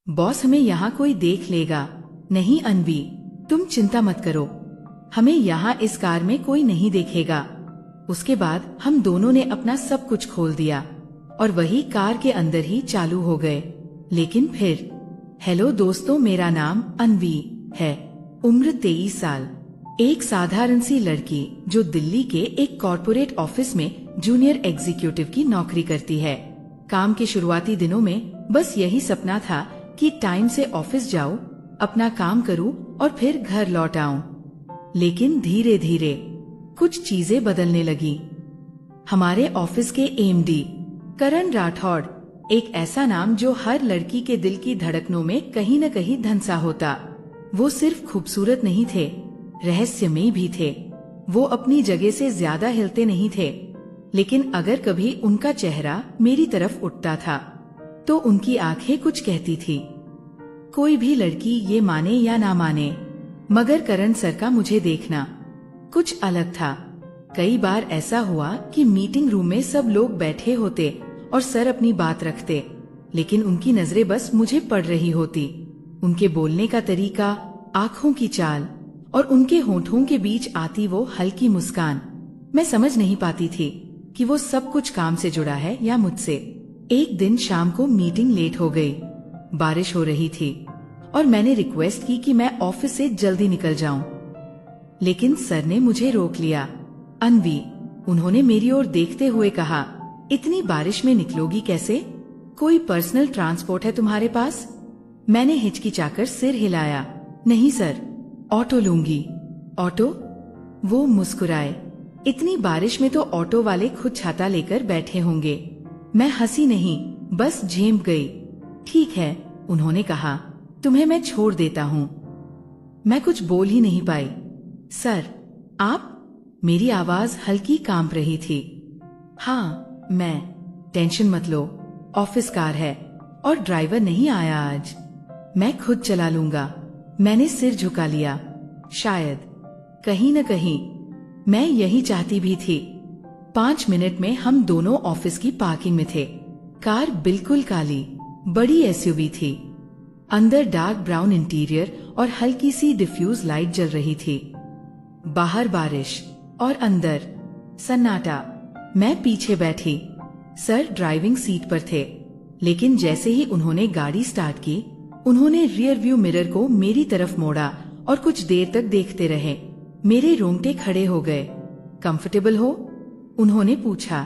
Boss, हमें यहाँ कोई देख लेगा। नहीं अनवी, तुम चिंता मत करो, हमें यहाँ इस कार में कोई नहीं देखेगा। उसके बाद हम दोनों ने अपना सब कुछ खोल दिया और वही कार के अंदर ही चालू हो गए। लेकिन फिर, हेलो दोस्तों, मेरा नाम अनवी है, उम्र 23 साल, एक साधारण सी लड़की जो दिल्ली के एक कॉर्पोरेट ऑफिस में जूनियर एग्जीक्यूटिव की नौकरी करती है। काम के शुरुआती दिनों में बस यही सपना था कि टाइम से ऑफिस जाऊं, अपना काम करूं और फिर घर लौट आऊं। लेकिन धीरे धीरे कुछ चीजें बदलने लगी। हमारे ऑफिस के एमडी करण राठौड़, एक ऐसा नाम जो हर लड़की के दिल की धड़कनों में कहीं न कहीं धंसा होता। वो सिर्फ खूबसूरत नहीं थे, रहस्यमयी भी थे। वो अपनी जगह से ज्यादा हिलते नहीं थे, लेकिन अगर कभी उनका चेहरा मेरी तरफ उठता था तो उनकी आंखें कुछ कहती थी। कोई भी लड़की ये माने या ना माने, मगर करण सर का मुझे देखना कुछ अलग था। कई बार ऐसा हुआ कि मीटिंग रूम में सब लोग बैठे होते और सर अपनी बात रखते, लेकिन उनकी नजरें बस मुझे पड़ रही होती। उनके बोलने का तरीका, आँखों की चाल और उनके होठों के बीच आती वो हल्की मुस्कान, मैं समझ नहीं पाती थी कि वो सब कुछ काम से जुड़ा है या मुझसे। एक दिन शाम को मीटिंग लेट हो गई, बारिश हो रही थी और मैंने रिक्वेस्ट की कि मैं ऑफिस से जल्दी निकल जाऊं, लेकिन सर ने मुझे रोक लिया। अनवी, उन्होंने मेरी ओर देखते हुए कहा, इतनी बारिश में निकलोगी कैसे? कोई पर्सनल ट्रांसपोर्ट है तुम्हारे पास? मैंने हिचकिचाकर सिर हिलाया। नहीं सर, ऑटो लूंगी। ऑटो? वो मुस्कुराए। इतनी बारिश में तो ऑटो वाले खुद छाता लेकर बैठे होंगे। मैं हंसी नहीं, बस झेंप गई। ठीक है, उन्होंने कहा, तुम्हें मैं छोड़ देता हूँ। मैं कुछ बोल ही नहीं पाई। सर, आप? मेरी आवाज हल्की कांप रही थी। हाँ, मैं। टेंशन मत लो, ऑफिस कार है और ड्राइवर नहीं आया आज, मैं खुद चला लूंगा। मैंने सिर झुका लिया। शायद कहीं न कहीं मैं यही चाहती भी थी। 5 मिनट में हम दोनों ऑफिस की पार्किंग में थे। कार बिल्कुल काली, बड़ी एसयूवी थी। अंदर डार्क ब्राउन इंटीरियर और हल्की सी डिफ्यूज लाइट जल रही थी। बाहर बारिश और अंदर सन्नाटा। मैं पीछे बैठी, सर ड्राइविंग सीट पर थे, लेकिन जैसे ही उन्होंने गाड़ी स्टार्ट की, उन्होंने रियर व्यू मिरर को मेरी तरफ मोड़ा और कुछ देर तक देखते रहे। मेरे रोंगटे खड़े हो गए। कंफर्टेबल हो? उन्होंने पूछा।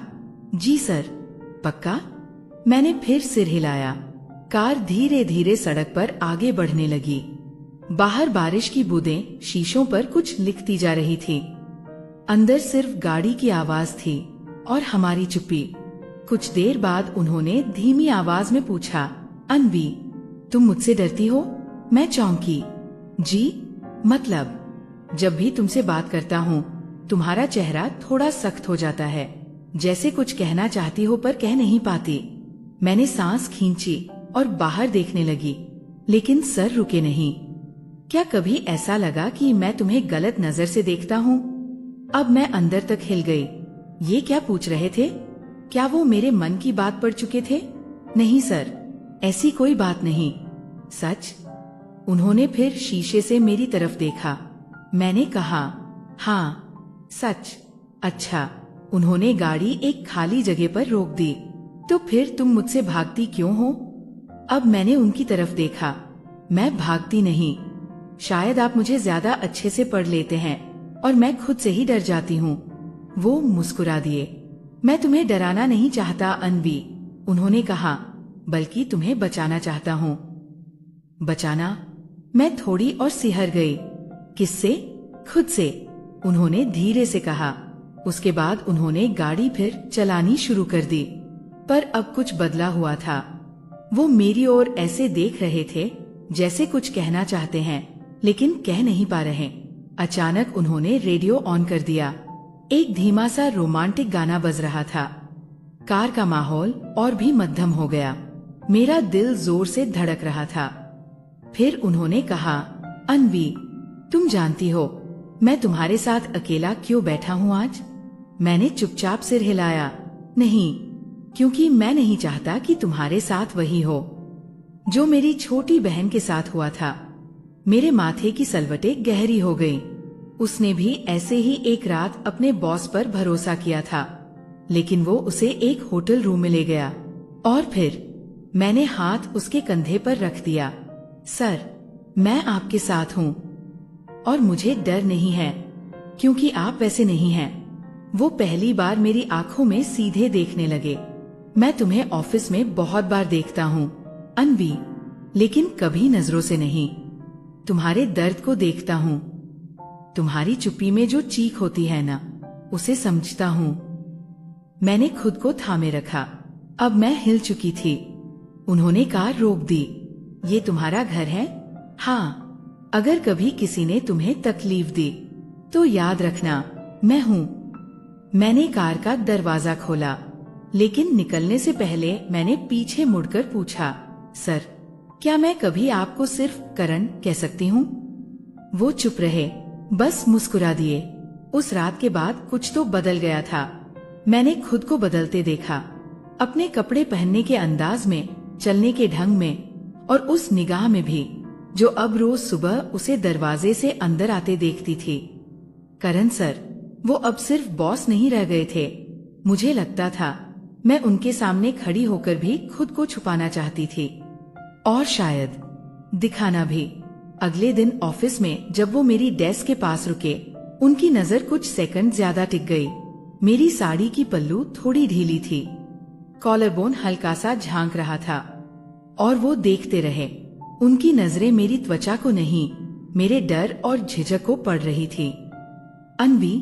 जी सर। पक्का? मैंने फिर सिर हिलाया। कार धीरे धीरे सड़क पर आगे बढ़ने लगी। बाहर बारिश की बूंदें शीशों पर कुछ लिखती जा रही थी। अंदर सिर्फ गाड़ी की आवाज थी और हमारी चुप्पी। कुछ देर बाद उन्होंने धीमी आवाज में पूछा, अनवी, तुम मुझसे डरती हो? मैं चौंकी। जी, मतलब जब भी तुमसे बात करता हूँ तुम्हारा चेहरा थोड़ा सख्त हो जाता है, जैसे कुछ कहना चाहती हो पर कह नहीं पाती। मैंने सांस खींची और बाहर देखने लगी, लेकिन सर रुके नहीं। क्या कभी ऐसा लगा कि मैं तुम्हें गलत नजर से देखता हूँ? अब मैं अंदर तक हिल गई। ये क्या पूछ रहे थे? क्या वो मेरे मन की बात पढ़ चुके थे? नहीं सर, ऐसी कोई बात नहीं। सच? उन्होंने फिर शीशे से मेरी तरफ देखा। मैंने कहा, हाँ सच। अच्छा। उन्होंने गाड़ी एक खाली जगह पर रोक दी। तो फिर तुम मुझसे भागती क्यों हो? अब मैंने उनकी तरफ देखा। मैं भागती नहीं, शायद आप मुझे ज्यादा अच्छे से पढ़ लेते हैं और मैं खुद से ही डर जाती हूँ। वो मुस्कुरा दिए। मैं तुम्हें डराना नहीं चाहता अनवी, उन्होंने कहा, बल्कि तुम्हें बचाना चाहता हूँ। बचाना? मैं थोड़ी और सिहर गई। किससे? खुद से, उन्होंने धीरे से कहा। उसके बाद उन्होंने गाड़ी फिर चलानी शुरू कर दी। पर अब कुछ बदला हुआ था। वो मेरी ओर ऐसे देख रहे थे जैसे कुछ कहना चाहते हैं लेकिन कह नहीं पा रहे। अचानक उन्होंने रेडियो ऑन कर दिया। एक धीमा सा रोमांटिक गाना बज रहा था। कार का माहौल और भी मध्यम हो गया। मेरा दिल जोर से धड़क रहा था। फिर उन्होंने कहा, अनवी, तुम जानती हो मैं तुम्हारे साथ अकेला क्यों बैठा हूँ आज? मैंने चुपचाप सिर हिलाया। नहीं, क्योंकि मैं नहीं चाहता कि तुम्हारे साथ वही हो। जो मेरी छोटी बहन के साथ हुआ था। मेरे माथे की सलवटें गहरी हो गईं। उसने भी ऐसे ही एक रात अपने बॉस पर भरोसा किया था, लेकिन वो उसे एक होटल रूम में ले गया और फिर मैंने हाथ उसके कंधे पर रख दिया। सर, मैं आपके साथ हूँ और मुझे डर नहीं है, क्योंकि आप वैसे नहीं हैं। वो पहली बार मेरी आंखों में सीधे देखने लगे। मैं तुम्हें ऑफिस में बहुत बार देखता हूँ अनवी, लेकिन कभी नजरों से नहीं। तुम्हारे दर्द को देखता हूँ, तुम्हारी चुप्पी में जो चीख होती है ना, उसे समझता हूँ। मैंने खुद को थामे रखा। अब मैं हिल चुकी थी। उन्होंने कार रोक दी। ये तुम्हारा घर है? हाँ। अगर कभी किसी ने तुम्हें तकलीफ दी तो याद रखना, मैं हूँ। मैंने कार का दरवाजा खोला, लेकिन निकलने से पहले मैंने पीछे मुड़कर पूछा, सर, क्या मैं कभी आपको सिर्फ करण कह सकती हूँ? वो चुप रहे, बस मुस्कुरा दिए। उस रात के बाद कुछ तो बदल गया था। मैंने खुद को बदलते देखा, अपने कपड़े पहनने के अंदाज में, चलने के ढंग में और उस निगाह में भी, जो अब रोज सुबह उसे दरवाजे से अंदर आते देखती थी। करण सर, वो अब सिर्फ बॉस नहीं रह गए थे। मुझे लगता था मैं उनके सामने खड़ी होकर भी खुद को छुपाना चाहती थी, और शायद दिखाना भी। अगले दिन ऑफिस में जब वो मेरी डेस्क के पास रुके, उनकी नजर कुछ सेकंड ज्यादा टिक गई। मेरी साड़ी की पल्लू थोड़ी ढीली थी, कॉलर बोन हल्का सा झांक रहा था, और वो देखते रहे। उनकी नजरें मेरी त्वचा को नहीं, मेरे डर और झिझक को पढ़ रही थी। अनवी,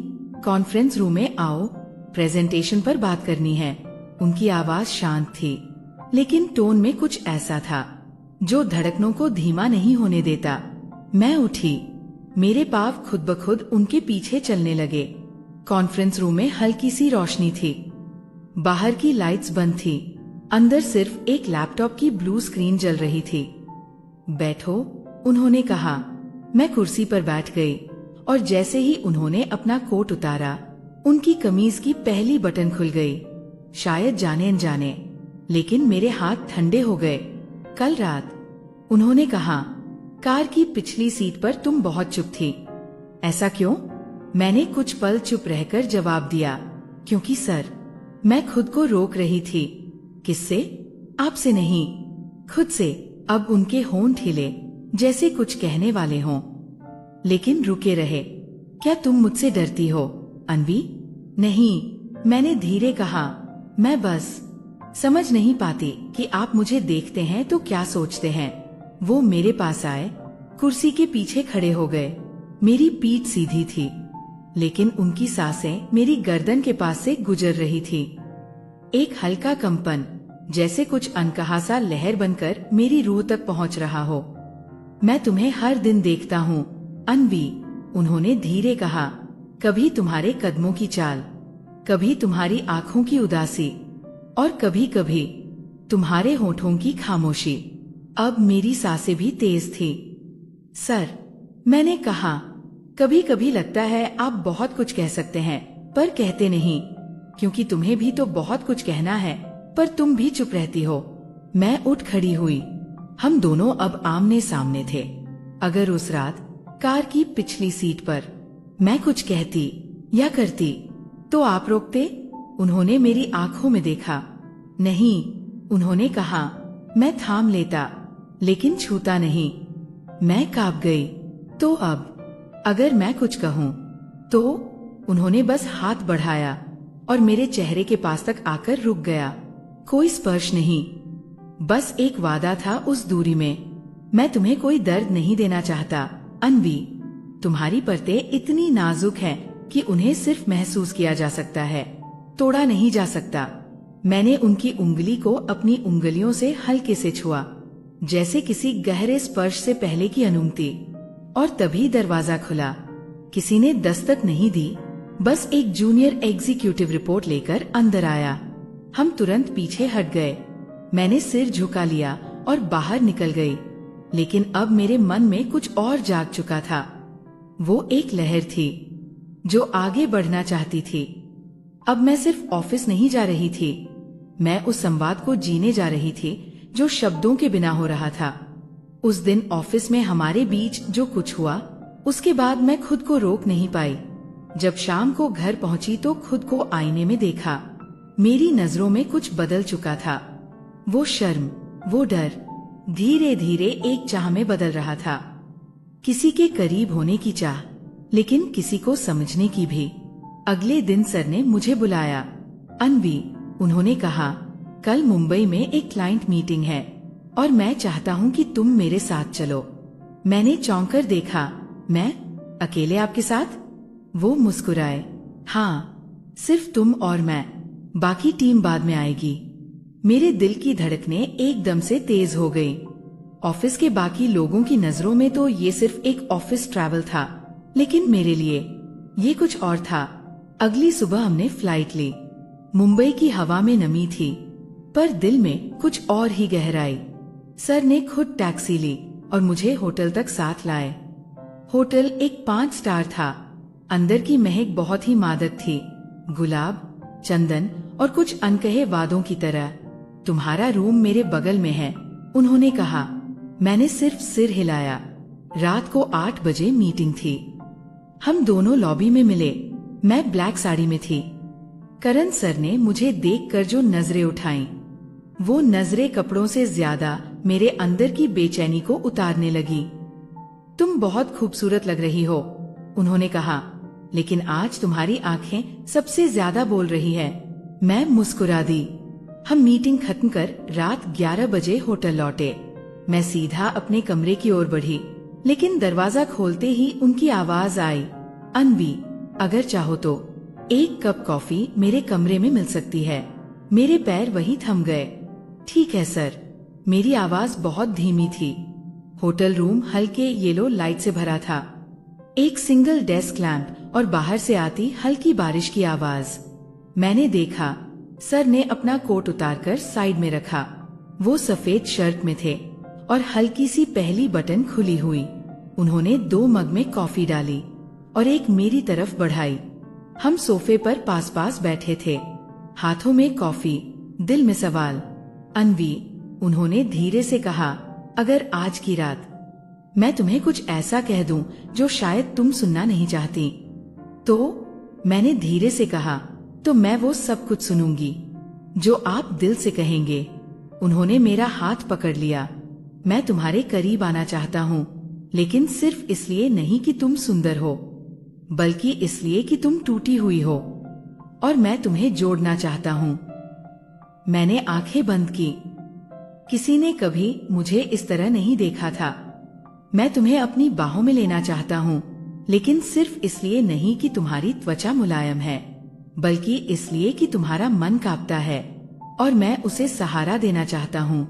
कॉन्फ्रेंस रूम में आओ, प्रेजेंटेशन पर बात करनी है। उनकी आवाज शांत थी, लेकिन टोन में कुछ ऐसा था जो धड़कनों को धीमा नहीं होने देता। मैं उठी, मेरे पांव खुद ब खुद उनके पीछे चलने लगे। कॉन्फ्रेंस रूम में हल्की सी रोशनी थी, बाहर की लाइट्स बंद थी, अंदर सिर्फ एक लैपटॉप की ब्लू स्क्रीन जल रही थी। बैठो, उन्होंने कहा। मैं कुर्सी पर बैठ गई, और जैसे ही उन्होंने अपना कोट उतारा, उनकी कमीज की पहली बटन खुल गई। शायद जाने अनजाने, लेकिन मेरे हाथ ठंडे हो गए। कल रात, उन्होंने कहा, कार की पिछली सीट पर तुम बहुत चुप थी। ऐसा क्यों? मैंने कुछ पल चुप रहकर जवाब दिया, क्योंकि सर, मैं खुद को रोक रही थी। किससे? आपसे नहीं, खुद से। अब उनके होंठ हिले, जैसे कुछ कहने वाले हों, लेकिन रुके रहे। क्या तुम मुझसे डरती हो अनवी? नहीं, मैंने धीरे कहा। मैं बस समझ नहीं पाती कि आप मुझे देखते हैं तो क्या सोचते हैं। वो मेरे पास आए, कुर्सी के पीछे खड़े हो गए। मेरी पीठ सीधी थी, लेकिन उनकी सांसें मेरी गर्दन के पास से गुजर रही थी। एक हल्का कंपन, जैसे कुछ अनकहा सा लहर बनकर मेरी रूह तक पहुंच रहा हो। मैं तुम्हें हर दिन देखता हूँ अनवी, उन्होंने धीरे कहा। कभी तुम्हारे कदमों की चाल, कभी तुम्हारी आंखों की उदासी, और कभी कभी तुम्हारे होठों की खामोशी। अब मेरी सांसें भी तेज थी। सर, मैंने कहा, कभी कभी लगता है आप बहुत कुछ कह सकते हैं, पर कहते नहीं, क्योंकि तुम्हें भी तो बहुत कुछ कहना है, पर तुम भी चुप रहती हो। मैं उठ खड़ी हुई। हम दोनों अब आमने सामने थे। अगर उस रात कार की पिछली सीट पर मैं कुछ कहती या करती तो आप रोकते? उन्होंने मेरी आंखों में देखा। नहीं, उन्होंने कहा। मैं थाम लेता, लेकिन छूता नहीं। मैं कांप गई। तो अब अगर मैं कुछ कहूँ तो? उन्होंने बस हाथ बढ़ाया और मेरे चेहरे के पास तक आकर रुक गया। कोई स्पर्श नहीं, बस एक वादा था उस दूरी में। मैं तुम्हें कोई दर्द नहीं देना चाहता अनवी। तुम्हारी परतें इतनी नाजुक हैं कि उन्हें सिर्फ महसूस किया जा सकता है, तोड़ा नहीं जा सकता। मैंने उनकी उंगली को अपनी उंगलियों से हल्के से छुआ, जैसे किसी गहरे स्पर्श से पहले की अनुमति। और तभी दरवाजा खुला। किसी ने दस्तक नहीं दी, बस एक जूनियर एग्जीक्यूटिव रिपोर्ट लेकर अंदर आया। हम तुरंत पीछे हट गए। मैंने सिर झुका लिया और बाहर निकल गई, लेकिन अब मेरे मन में कुछ और जाग चुका था। वो एक लहर थी जो आगे बढ़ना चाहती थी। अब मैं सिर्फ ऑफिस नहीं जा रही थी, मैं उस संवाद को जीने जा रही थी जो शब्दों के बिना हो रहा था। उस दिन ऑफिस में हमारे बीच जो कुछ हुआ, उसके बाद मैं खुद को रोक नहीं पाई। जब शाम को घर पहुंची तो खुद को आईने में देखा। मेरी नजरों में कुछ बदल चुका था। वो शर्म, वो डर धीरे धीरे एक चाह में बदल रहा था। किसी के करीब होने की चाह, लेकिन किसी को समझने की भी। अगले दिन सर ने मुझे बुलाया। अन्वी, उन्होंने कहा, कल मुंबई में एक क्लाइंट मीटिंग है और मैं चाहता हूँ कि तुम मेरे साथ चलो। मैंने चौंक कर देखा। मैं अकेले आपके साथ? वो मुस्कुराए। हाँ, सिर्फ तुम और मैं, बाकी टीम बाद में आएगी। मेरे दिल की धड़कनें एकदम से तेज हो गई। ऑफिस के बाकी लोगों की नजरों में तो ये सिर्फ एक ऑफिस ट्रैवल था, लेकिन मेरे लिए ये कुछ और था। अगली सुबह हमने फ्लाइट ली। मुंबई की हवा में नमी थी, पर दिल में कुछ और ही गहराई। सर ने खुद टैक्सी ली और मुझे होटल तक साथ लाए। होटल एक 5 स्टार था। अंदर की महक बहुत ही मादक थी, गुलाब, चंदन और कुछ अनकहे वादों की तरह। तुम्हारा रूम मेरे बगल में है, उन्होंने कहा। मैंने सिर्फ सिर हिलाया। रात को 8 बजे मीटिंग थी। हम दोनों लॉबी में मिले। मैं ब्लैक साड़ी में थी। करण सर ने मुझे देखकर जो नजरें उठाईं, वो नजरें कपड़ों से ज्यादा मेरे अंदर की बेचैनी को उतारने लगी। तुम बहुत खूबसूरत लग रही हो, उन्होंने कहा, लेकिन आज तुम्हारी आंखें सबसे ज्यादा बोल रही है। मैं मुस्कुरा दी। हम मीटिंग खत्म कर रात 11 बजे होटल लौटे। मैं सीधा अपने कमरे की ओर बढ़ी, लेकिन दरवाजा खोलते ही उनकी आवाज आई, अन्वी, अगर चाहो तो एक कप कॉफी मेरे कमरे में मिल सकती है। मेरे पैर वहीं थम गए। ठीक है सर। मेरी आवाज बहुत धीमी थी। होटल रूम हल्के येलो लाइट से भरा था। एक सिंगल डेस्क लैंप और बाहर से आती हल्की बारिश की आवाज। मैंने देखा, सर ने अपना कोट उतारकर साइड में रखा। वो सफेद शर्ट में थे और हल्की सी पहली बटन खुली हुई। उन्होंने 2 मग में कॉफी डाली और एक मेरी तरफ बढ़ाई। हम सोफे पर पास पास बैठे थे, हाथों में कॉफी, दिल में सवाल। अन्वी, उन्होंने धीरे से कहा, अगर आज की रात मैं तुम्हें कुछ ऐसा कह दूं जो शायद तुम सुनना नहीं चाहती, तो? मैंने धीरे से कहा, तो मैं वो सब कुछ सुनूंगी जो आप दिल से कहेंगे। उन्होंने मेरा हाथ पकड़ लिया। मैं तुम्हारे करीब आना चाहता हूँ, लेकिन सिर्फ इसलिए नहीं कि तुम सुंदर हो, बल्कि इसलिए कि तुम टूटी हुई हो और मैं तुम्हें जोड़ना चाहता हूँ। मैंने आंखें बंद की। किसी ने कभी मुझे इस तरह नहीं देखा था। मैं तुम्हें अपनी बाहों में लेना चाहता हूँ, लेकिन सिर्फ इसलिए नहीं कि तुम्हारी त्वचा मुलायम है, बल्कि इसलिए कि तुम्हारा मन कांपता है और मैं उसे सहारा देना चाहता हूँ।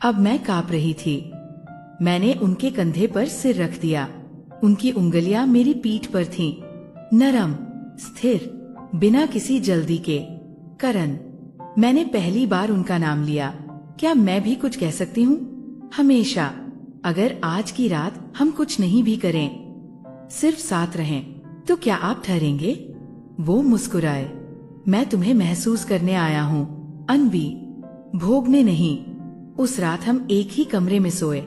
अब मैं कांप रही थी। मैंने उनके कंधे पर सिर रख दिया। उनकी उंगलियां मेरी पीठ पर थीं, नरम, स्थिर, बिना किसी जल्दी के। करण। मैंने पहली बार उनका नाम लिया। क्या मैं भी कुछ कह सकती हूँ? हमेशा। अगर आज की रात हम कुछ नहीं भी करें, सिर्फ साथ रहें, तो क्या आप ठहरेंगे? वो मुस्कुराए। मैं तुम्हें महसूस करने आया हूँ, अन्वी, भोगने नहीं। उस रात हम एक ही कमरे में सोए,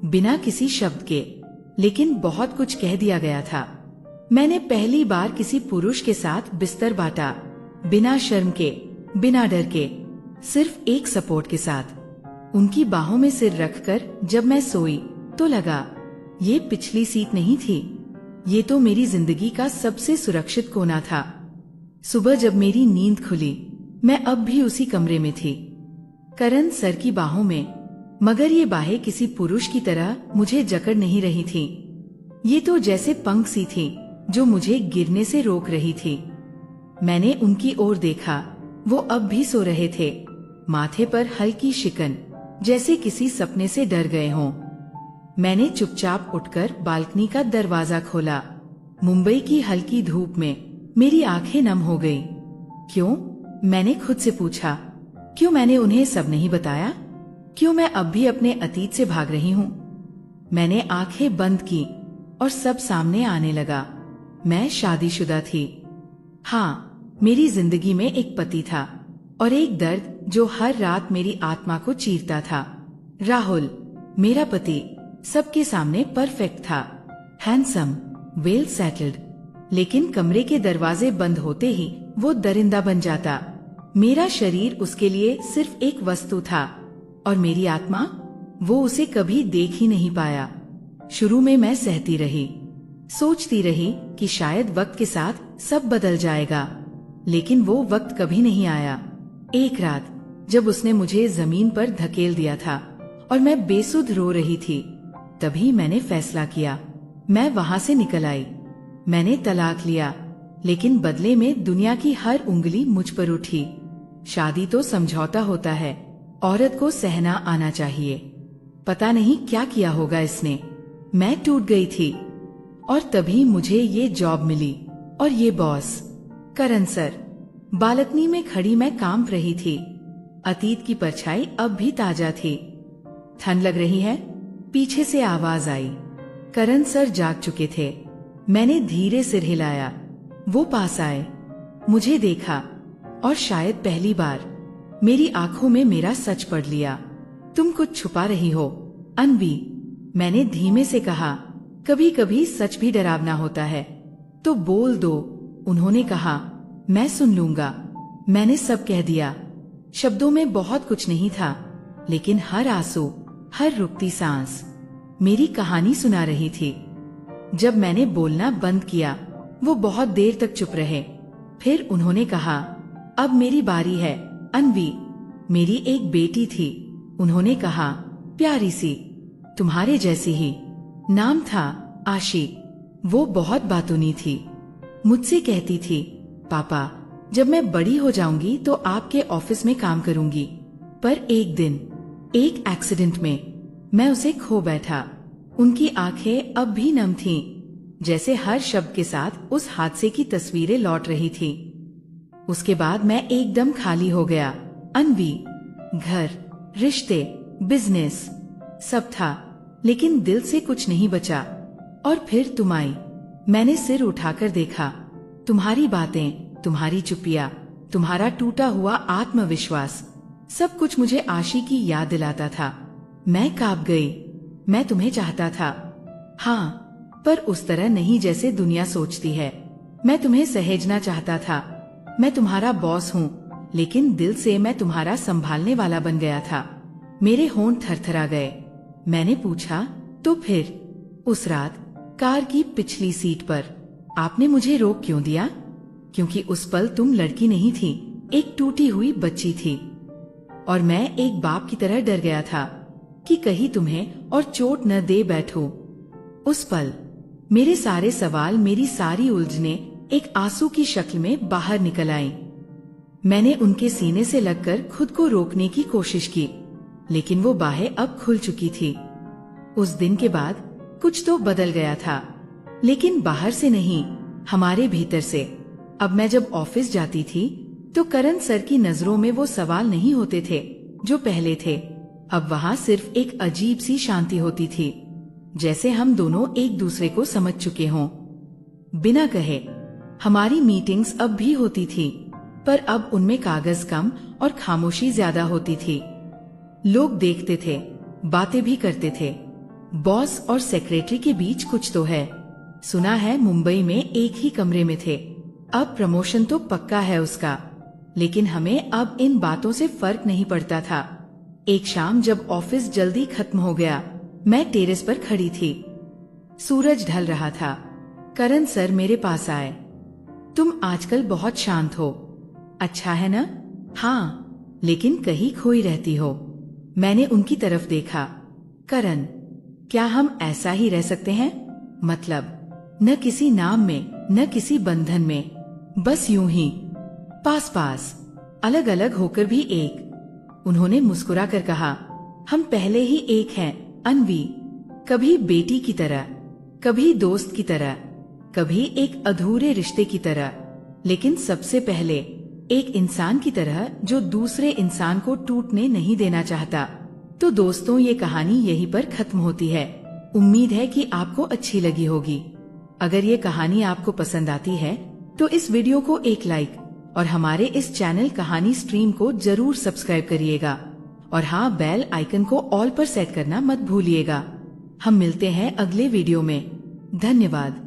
बिना किसी शब्द के, लेकिन बहुत कुछ कह दिया गया था। मैंने पहली बार किसी पुरुष के साथ बिस्तर बांटा, बिना शर्म के, बिना डर के, सिर्फ एक सपोर्ट के साथ। उनकी बाहों में सिर रखकर जब मैं सोई तो लगा, ये पिछली सीट नहीं थी, ये तो मेरी जिंदगी का सबसे सुरक्षित कोना था। सुबह जब मेरी नींद खुली, मैं अब भी उसी कमरे में थी, करण सर की बाहों में, मगर ये बाहें किसी पुरुष की तरह मुझे जकड़ नहीं रही थी। ये तो जैसे पंख सी थी जो मुझे गिरने से रोक रही थी। मैंने उनकी ओर देखा। वो अब भी सो रहे थे, माथे पर हल्की शिकन, जैसे किसी सपने से डर गए हों। मैंने चुपचाप उठकर बालकनी का दरवाजा खोला। मुंबई की हल्की धूप में मेरी आंखें नम हो गईं। क्यों? मैंने खुद से पूछा। क्यों मैंने उन्हें सब नहीं बताया? क्यों मैं अब भी अपने अतीत से भाग रही हूँ? मैंने आंखें बंद की और सब सामने आने लगा। मैं शादीशुदा थी। हाँ, मेरी जिंदगी में एक पति था और एक दर्द जो हर रात मेरी आत्मा को चीरता था। राहुल, मेरा पति, सबके सामने परफेक्ट था, हैंडसम, वेल सेटल्ड, लेकिन कमरे के दरवाजे बंद होते ही वो दरिंदा बन जाता। मेरा शरीर उसके लिए सिर्फ एक वस्तु था और मेरी आत्मा, वो उसे कभी देख ही नहीं पाया। शुरू में मैं सहती रही, सोचती रही कि शायद वक्त के साथ सब बदल जाएगा, लेकिन वो वक्त कभी नहीं आया। एक रात जब उसने मुझे जमीन पर धकेल दिया था और मैं बेसुध रो रही थी, तभी मैंने फैसला किया। मैं वहाँ से निकल आई। मैंने तलाक लिया, लेकिन बदले में दुनिया की हर उंगली मुझ पर उठी। शादी तो समझौता होता है, औरत को सहना आना चाहिए। पता नहीं क्या किया होगा इसने। मैं टूट गई थी और तभी मुझे ये जॉब मिली और ये बॉस, करण सर। बालकनी में खड़ी मैं कांप रही थी। अतीत की परछाई अब भी ताजा थी। ठंड लग रही है? पीछे से आवाज आई। करण सर जाग चुके थे। मैंने धीरे सिर हिलाया। वो पास आए, मुझे देखा और शायद पहली बार मेरी आंखों में मेरा सच पढ़ लिया। तुम कुछ छुपा रही हो, अनवी, मैंने धीमे से कहा। कभी कभी सच भी डरावना होता है। तो बोल दो, उन्होंने कहा। मैं सुन लूंगा। मैंने सब कह दिया। शब्दों में बहुत कुछ नहीं था, लेकिन हर आंसू, हर रुकती सांस मेरी कहानी सुना रही थी। जब मैंने बोलना बंद किया, वो बहुत देर तक चुप रहे। फिर उन्होंने कहा, अब मेरी बारी है, अनवी। मेरी एक बेटी थी, उन्होंने कहा, प्यारी सी, तुम्हारे जैसी ही। नाम था आशी। वो बहुत बातूनी थी। मुझसे कहती थी, पापा, जब मैं बड़ी हो जाऊंगी तो आपके ऑफिस में काम करूंगी। पर एक दिन, एक एक्सीडेंट में मैं उसे खो बैठा। उनकी आंखें अब भी नम थीं, जैसे हर शब्द के साथ उस हादसे की तस्वीरें लौट रही थी। उसके बाद मैं एकदम खाली हो गया। अनवी, घर, रिश्ते, बिजनेस, सब था, लेकिन दिल से कुछ नहीं बचा। और फिर तुम आई। मैंने सिर उठाकर देखा। तुम्हारी बातें, तुम्हारी चुप्पियां, तुम्हारा टूटा हुआ आत्मविश्वास, सब कुछ मुझे आशी की याद दिलाता था। मैं कांप गई। मैं तुम्हें चाहता था, हाँ, पर उस तरह नहीं जैसे दुनिया सोचती है। मैं तुम्हें सहेजना चाहता था। मैं तुम्हारा बॉस हूँ, लेकिन दिल से मैं तुम्हारा संभालने वाला बन गया था। मेरे होंठ थरथरा गए। मैंने पूछा, तो फिर? उस रात कार की पिछली सीट पर आपने मुझे रोक क्यों दिया? क्योंकि उस पल तुम लड़की नहीं थी, एक टूटी हुई बच्ची थी। और मैं एक बाप की तरह डर गया था कि कहीं तुम्हें और चोट न दे बैठूं। उस पल मेरे सारे सवाल, मेरी सारी उलझने एक आंसू की शक्ल में बाहर निकल आईं। मैंने उनके सीने से लगकर खुद को रोकने की कोशिश की, लेकिन वो बाहें अब खुल चुकी थी। उस दिन के बाद कुछ तो बदल गया था, लेकिन बाहर से नहीं, हमारे भीतर से। अब मैं जब ऑफिस जाती थी तो करण सर की नजरों में वो सवाल नहीं होते थे जो पहले थे। अब वहाँ सिर्फ एक अजीब सी शांति होती थी, जैसे हम दोनों एक दूसरे को समझ चुके हों। बिना कहे हमारी मीटिंग्स अब भी होती थी, पर अब उनमें कागज कम और खामोशी ज्यादा होती थी। लोग देखते थे, बातें भी करते थे। बॉस और सेक्रेटरी के बीच कुछ तो है। सुना है मुंबई में एक ही कमरे में थे। अब प्रमोशन तो पक्का है उसका, लेकिन हमें अब इन बातों से फर्क नहीं पड़ता था। एक शाम जब ऑफिस जल्दी खत्म हो गया, मैं टेरेस पर खड़ी थी। सूरज ढल रहा था। करण सर मेरे पास आए। तुम आजकल बहुत शांत हो। अच्छा है न? हाँ, लेकिन कहीं खोई रहती हो। मैंने उनकी तरफ देखा। करण, क्या हम ऐसा ही रह सकते हैं? मतलब, न किसी नाम में, न किसी बंधन में, बस यूं ही पास पास, अलग अलग होकर भी एक। उन्होंने मुस्कुरा कर कहा, हम पहले ही एक हैं, अनवी। कभी बेटी की तरह, कभी दोस्त की तरह, कभी एक अधूरे रिश्ते की तरह, लेकिन सबसे पहले एक इंसान की तरह जो दूसरे इंसान को टूटने नहीं देना चाहता। तो दोस्तों, ये कहानी यहीं पर खत्म होती है। उम्मीद है कि आपको अच्छी लगी होगी। अगर ये कहानी आपको पसंद आती है तो इस वीडियो को एक लाइक और हमारे इस चैनल कहानी स्ट्रीम को जरूर सब्सक्राइब करिएगा। और हाँ, बेल आइकन को ऑल पर सेट करना मत भूलिएगा। हम मिलते हैं अगले वीडियो में। धन्यवाद।